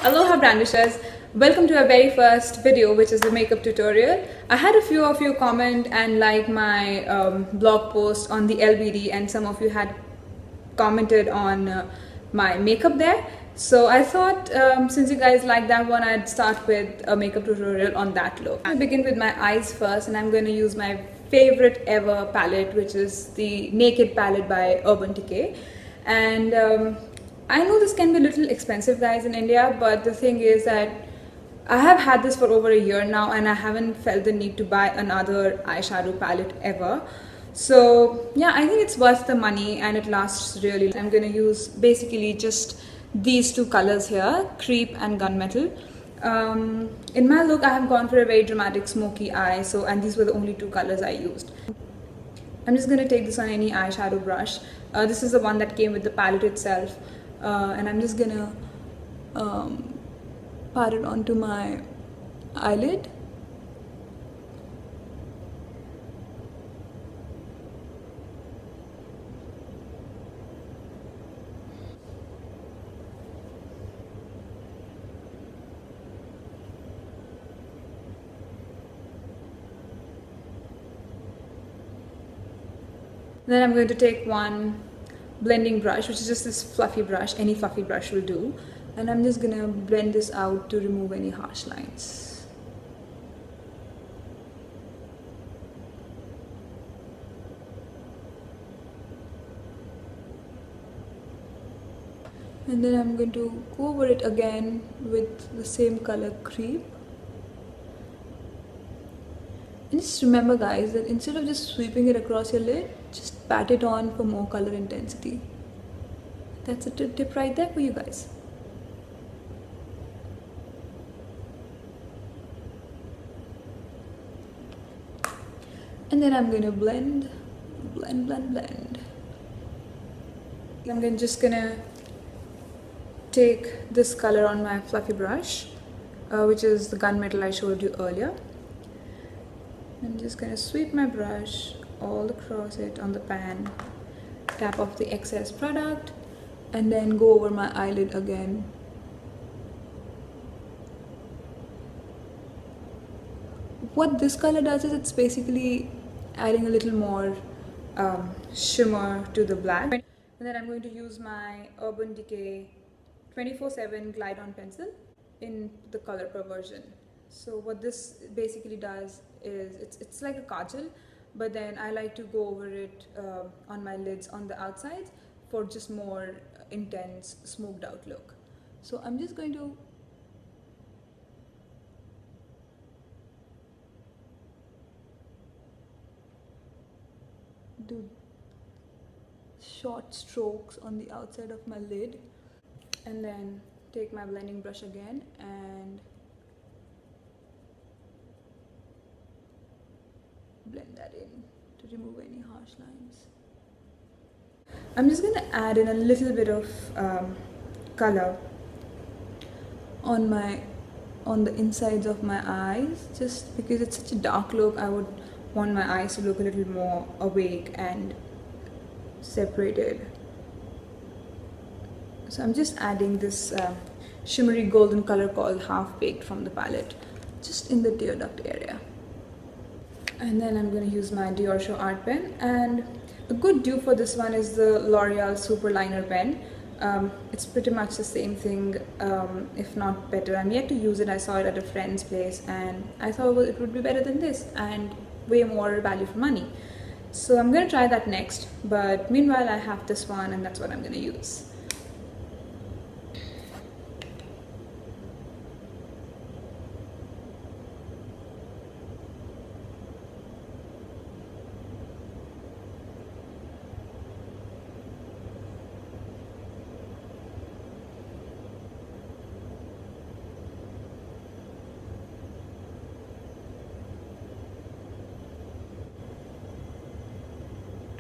Aloha brandishers, welcome to our very first video, which is the makeup tutorial. I had a few of you comment and like my blog post on the LBD, and some of you had commented on my makeup there. So I thought since you guys like that one, I'd start with a makeup tutorial on that look. I'll begin with my eyes first, and I'm going to use my favorite ever palette, which is the Naked palette by Urban Decay. And I know this can be a little expensive, guys, in India, but the thing is that I have had this for over a year now and I haven't felt the need to buy another eyeshadow palette ever. So yeah, I think it's worth the money and it lasts really. I'm going to use basically just these two colors here, Creep and Gunmetal. In my look, I have gone for a very dramatic smoky eye, and these were the only two colors I used. I'm just going to take this on any eyeshadow brush. This is the one that came with the palette itself. And I'm just gonna pat it onto my eyelid. Then I'm going to take one blending brush, which is just this fluffy brush. Any fluffy brush will do, and I'm just gonna blend this out to remove any harsh lines. And then I'm going to go over it again with the same color, Creep. And just remember, guys, that instead of just sweeping it across your lid, just pat it on for more color intensity. That's a tip right there for you guys. And then I'm going to blend. I'm just gonna take this color on my fluffy brush, which is the Gunmetal I showed you earlier. I'm just gonna sweep my brush all across it on the pan, tap off the excess product, and then go over my eyelid again. What this color does is it's basically adding a little more shimmer to the black. And then I'm going to use my Urban Decay 24/7 Glide-On pencil in the color Perversion. So what this basically does is it's like a kajal, but then I like to go over it on my lids on the outsides for just more intense smoked out look. So I'm just going to do short strokes on the outside of my lid, and then take my blending brush again and blend that in to remove any harsh lines. I'm just going to add in a little bit of color on the insides of my eyes, just because it's such a dark look. I would want my eyes to look a little more awake and separated. So I'm just adding this shimmery golden color called Half Baked from the palette, just in the tear duct area. And then I'm going to use my DiorShow art pen, and a good dupe for this one is the L'Oreal Super Liner pen. It's pretty much the same thing, if not better. I'm yet to use it. I saw it at a friend's place and I thought, well, it would be better than this and way more value for money. So I'm going to try that next, but meanwhile I have this one and that's what I'm going to use.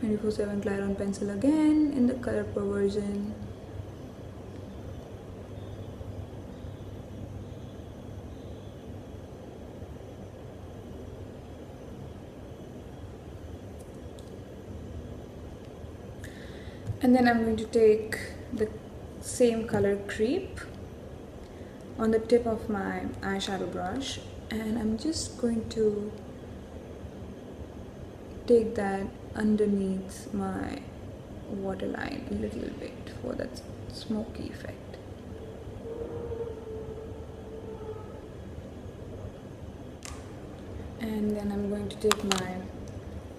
(24/7) Glide-On pencil again in the color Perversion. And then I'm going to take the same color Creep on the tip of my eyeshadow brush, and I'm just going to take that underneath my waterline a little bit for that smoky effect. And then I'm going to take my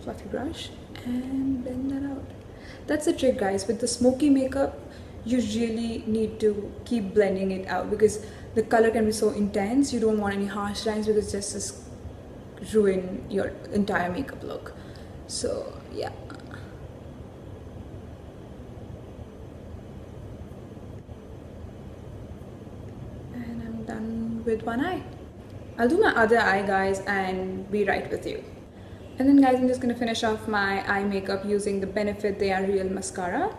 fluffy brush and blend that out. That's the trick, guys. With the smoky makeup, you really need to keep blending it out because the color can be so intense. You don't want any harsh lines because it just ruin your entire makeup look. So yeah. And I'm done with one eye. I'll do my other eye, guys, and be right with you. And then, guys, I'm just going to finish off my eye makeup using the Benefit They Are Real mascara.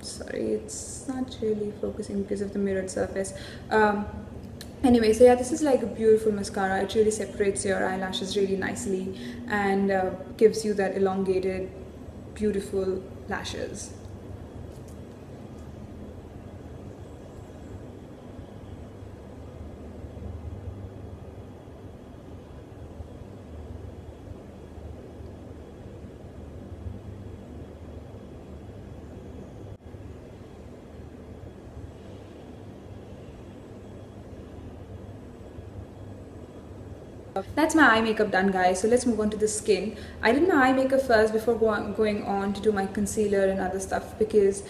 Sorry, it's not really focusing because of the mirrored surface. Anyway, so yeah, this is like a beautiful mascara. It really separates your eyelashes really nicely and gives you that elongated, beautiful lashes. That's my eye makeup done, guys. So let's move on to the skin. I did my eye makeup first before going on to do my concealer and other stuff because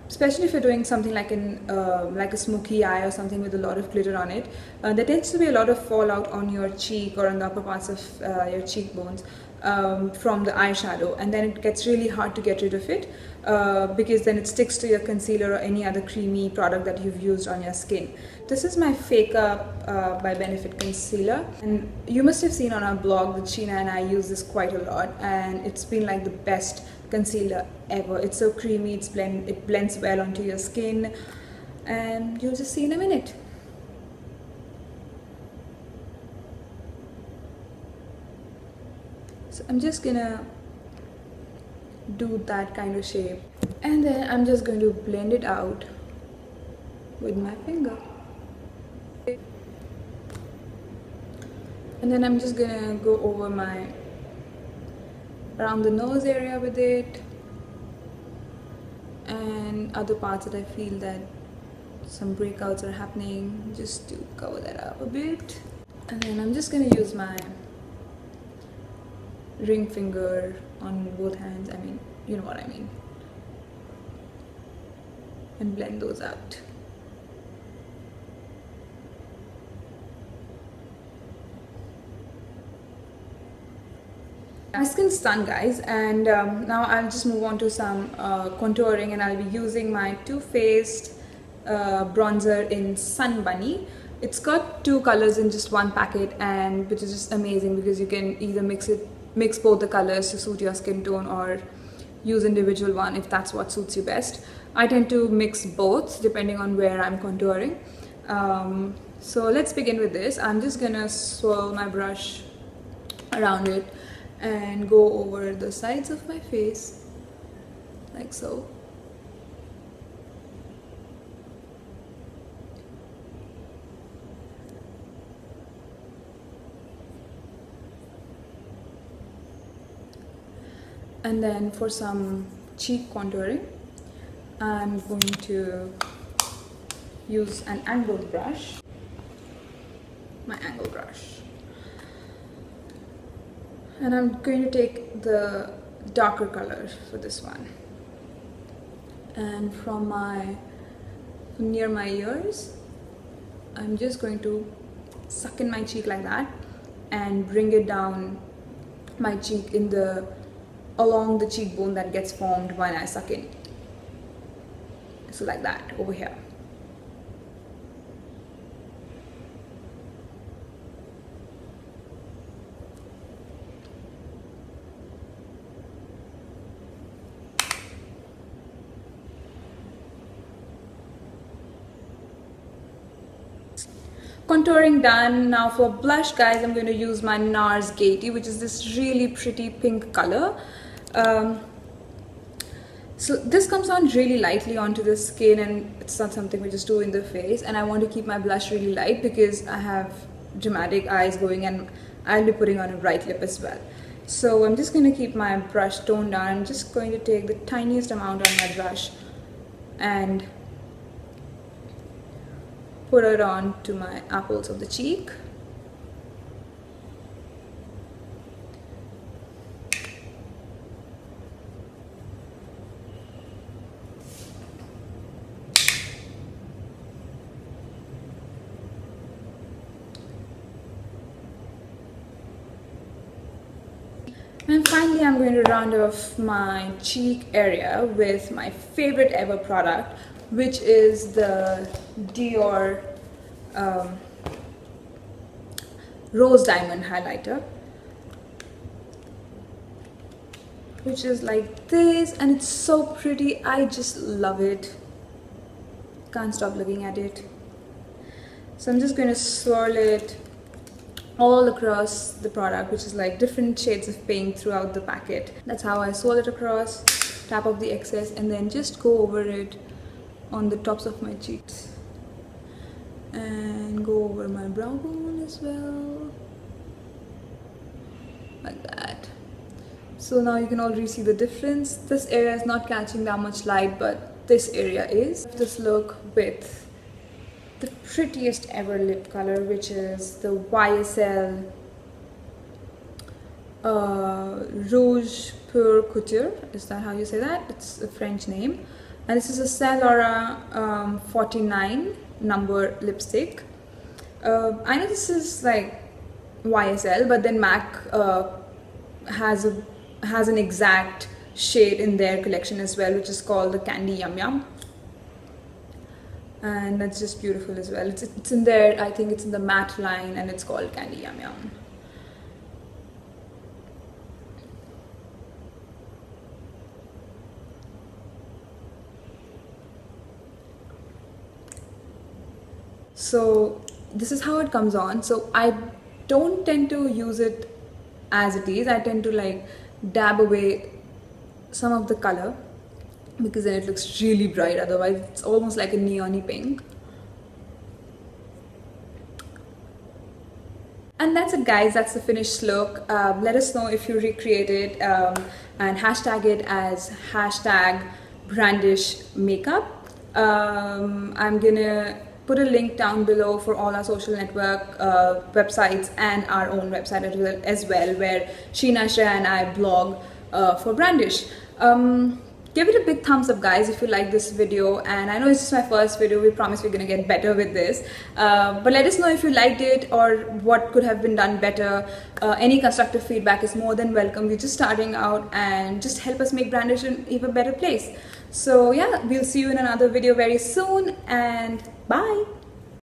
especially if you're doing something like like a smoky eye or something with a lot of glitter on it, there tends to be a lot of fallout on your cheek or on the upper parts of your cheekbones from the eyeshadow, and then it gets really hard to get rid of it because then it sticks to your concealer or any other creamy product that you've used on your skin. This is my Fake Up by Benefit concealer, and you must have seen on our blog that Sheena and I use this quite a lot, and it's been like the best concealer ever. It's so creamy, it blends well onto your skin, and you'll just see in a minute. So I'm just gonna do that kind of shape, and then I'm just going to blend it out with my finger. And then I'm just gonna go over around the nose area with it and other parts that I feel that some breakouts are happening, just to cover that up a bit. And then I'm just gonna use my ring finger on both hands, I mean, you know what I mean, and blend those out. My skin's done, guys, and now I'll just move on to some contouring, and I'll be using my Too Faced bronzer in Sun Bunny. It's got two colors in just one packet, and which is just amazing because you can either mix both the colors to suit your skin tone or use individual one if that's what suits you best. I tend to mix both depending on where I'm contouring. So let's begin with this. I'm just gonna swirl my brush around it and go over the sides of my face like so. And then for some cheek contouring, I'm going to use an angled brush, my angle brush. And I'm going to take the darker color for this one. And from near my ears, I'm just going to suck in my cheek like that and bring it down my cheek along the cheekbone that gets formed when I suck in. So like that over here. Contouring done. Now for blush, guys, I'm going to use my NARS Gaeity, which is this really pretty pink color. So this comes on really lightly onto the skin, and it's not something we just do in the face. And I want to keep my blush really light because I have dramatic eyes going, and I'll be putting on a bright lip as well. So I'm just going to keep my brush toned down. I'm just going to take the tiniest amount on my brush and put it on to my apples of the cheek. And finally, I'm going to round off my cheek area with my favorite ever product, which is the Dior Rose Diamond Highlighter, which is like this, and it's so pretty. I just love it. Can't stop looking at it. So I'm just going to swirl it all across the product, which is like different shades of pink throughout the packet. That's how I swirl it across, tap off the excess, and then just go over it on the tops of my cheeks and go over my brow bone as well, like that. So now you can already see the difference. This area is not catching that much light, but this area is. This look with the prettiest ever lip color, which is the YSL Rouge Pure Couture. Is that how you say that? It's a French name. And this is a Saint Laurent 49 number lipstick. I know this is like YSL, but then MAC has an exact shade in their collection as well, which is called the Candy Yum Yum. And that's just beautiful as well. It's in there, I think it's in the matte line, and it's called Candy Yum Yum. So this is how it comes on. So I don't tend to use it as it is. I tend to like dab away some of the color, because then it looks really bright. Otherwise it's almost like a neon-y pink. And that's it, guys. That's the finished look. Let us know if you recreate it, and hashtag it as #brandishmakeup. I'm gonna put a link down below for all our social network websites and our own website as well, where Sheena, Shreya and I blog for Brandish. Give it a big thumbs up, guys, if you like this video. And I know it's just my first video. We promise we're gonna get better with this. But let us know if you liked it or what could have been done better. Any constructive feedback is more than welcome. We're just starting out, and just help us make Brandish an even better place. So yeah, we'll see you in another video very soon, and bye.